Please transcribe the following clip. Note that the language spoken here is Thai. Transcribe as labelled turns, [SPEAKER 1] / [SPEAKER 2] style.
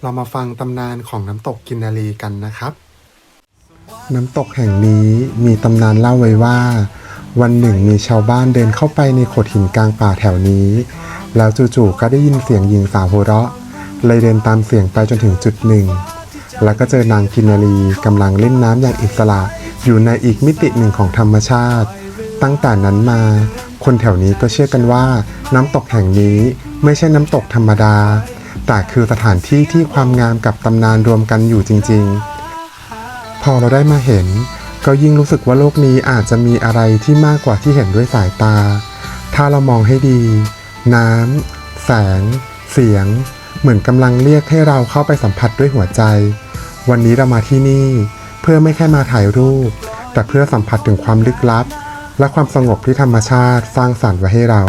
[SPEAKER 1] เรามาฟังตำนานของน้ำตกกินนารีกันนะครับน้ำตกแห่งนี้มีตำนานเล่าไว้ว่าวันหนึ่งมีชาวบ้านเดินเข้าไปในโขดหินกลางป่าแถวนี้แล้วจู่ๆก็ได้ยินเสียงหญิงสาวหัวเราะเลยเดินตามเสียงไปจนถึงจุดหนึ่งแล้วก็เจอนางกินนารีกำลังเล่นน้ำอย่างอิสระอยู่ในอีกมิติหนึ่งของธรรมชาติตั้งแต่นั้นมาคนแถวนี้ก็เชื่อกันว่าน้ำตกแห่งนี้ไม่ใช่น้ำตกธรรมดาแต่คือสถานที่ที่ความงามกับตำนานรวมกันอยู่จริงๆพอเราได้มาเห็นก็ยิ่งรู้สึกว่าโลกนี้อาจจะมีอะไรที่มากกว่าที่เห็นด้วยสายตาถ้าเรามองให้ดีน้ำแสงเสียงเหมือนกำลังเรียกให้เราเข้าไปสัมผัสด้วยหัวใจวันนี้เรามาที่นี่เพื่อไม่แค่มาถ่ายรูปแต่เพื่อสัมผัสถึงความลึกลับและความสงบที่ธรรมชาติสร้างสรรค์ไว้ให้เรา